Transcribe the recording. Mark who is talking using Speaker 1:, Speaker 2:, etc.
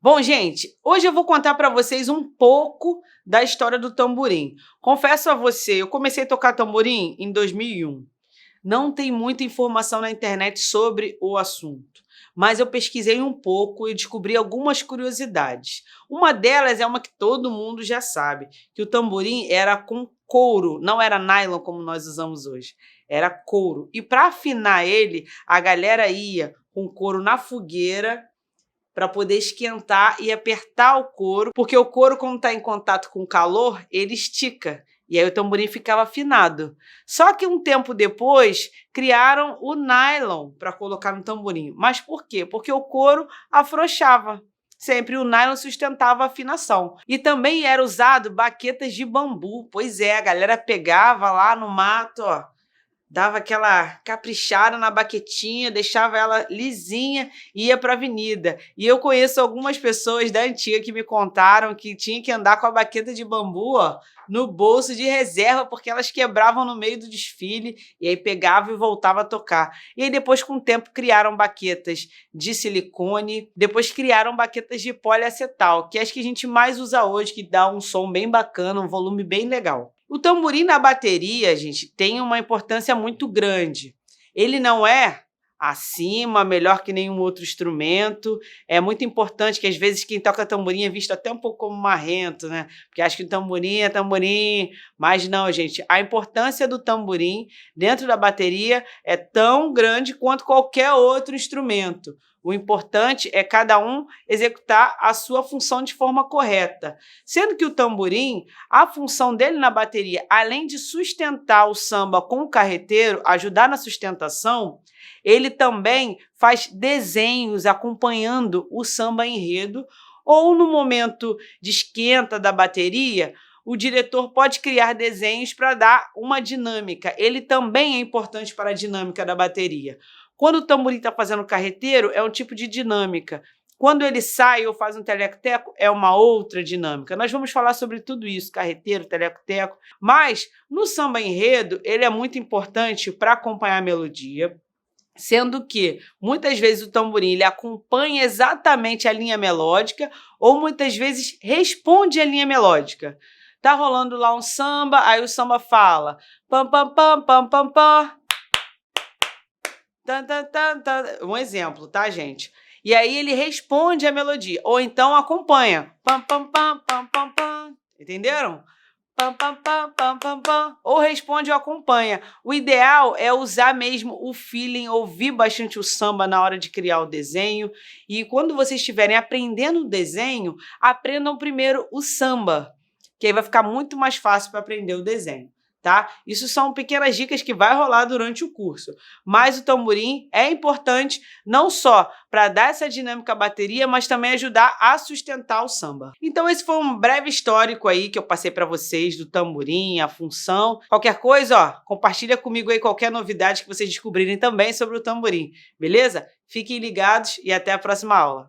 Speaker 1: Bom, gente, hoje eu vou contar para vocês um pouco da história do tamborim. Confesso a você, eu comecei a tocar tamborim em 2001. Não tem muita informação na internet sobre o assunto, mas eu pesquisei um pouco e descobri algumas curiosidades. Uma delas é uma que todo mundo já sabe, que o tamborim era com couro, não era nylon como nós usamos hoje, era couro. E para afinar ele, a galera ia com couro na fogueira para poder esquentar e apertar o couro, porque o couro, quando está em contato com o calor, ele estica. E aí o tamborim ficava afinado. Só que um tempo depois, criaram o nylon para colocar no tamborim. Mas por quê? Porque o couro afrouxava. Sempre o nylon sustentava a afinação. E também era usado baquetas de bambu. Pois é, a galera pegava lá no mato, ó, dava aquela caprichada na baquetinha, deixava ela lisinha e ia para a avenida. E eu conheço algumas pessoas da antiga que me contaram que tinha que andar com a baqueta de bambu, ó, no bolso de reserva, porque elas quebravam no meio do desfile, e aí pegava e voltava a tocar. E aí depois, com o tempo, criaram baquetas de silicone, depois criaram baquetas de poliacetal, que é as que a gente mais usa hoje, que dá um som bem bacana, um volume bem legal. O tamborim na bateria, gente, tem uma importância muito grande. Ele não é acima, melhor que nenhum outro instrumento. É muito importante que, às vezes, quem toca tamborim é visto até um pouco como marrento, né? Porque acha que o tamborim é tamborim. Mas não, gente. A importância do tamborim dentro da bateria é tão grande quanto qualquer outro instrumento. O importante é cada um executar a sua função de forma correta. Sendo que o tamborim, a função dele na bateria, além de sustentar o samba com o carreteiro, ajudar na sustentação, ele também faz desenhos acompanhando o samba enredo, ou no momento de esquenta da bateria, o diretor pode criar desenhos para dar uma dinâmica. Ele também é importante para a dinâmica da bateria. Quando o tamborim está fazendo carreteiro, é um tipo de dinâmica. Quando ele sai ou faz um teleco-teco, é uma outra dinâmica. Nós vamos falar sobre tudo isso, carreteiro, teleco-teco. Mas, no samba enredo, ele é muito importante para acompanhar a melodia, sendo que, muitas vezes, o tamborim ele acompanha exatamente a linha melódica ou, muitas vezes, responde a linha melódica. Tá rolando lá um samba, aí o samba fala pam, pam, pam, pam, pam, pam. Um exemplo, tá, gente? E aí ele responde a melodia, ou então acompanha. Pam, pam, pam, pam, pam, pam. Entenderam? Pam, pam, pam, pam, pam, pam. Ou responde ou acompanha. O ideal é usar mesmo o feeling, ouvir bastante o samba na hora de criar o desenho. E quando vocês estiverem aprendendo o desenho, aprendam primeiro o samba, que aí vai ficar muito mais fácil para aprender o desenho. Tá? Isso são pequenas dicas que vai rolar durante o curso. Mas o tamborim é importante não só para dar essa dinâmica à bateria, mas também ajudar a sustentar o samba. Então esse foi um breve histórico aí que eu passei para vocês do tamborim, a função. Qualquer coisa, ó, compartilha comigo aí qualquer novidade que vocês descobrirem também sobre o tamborim, beleza? Fiquem ligados e até a próxima aula.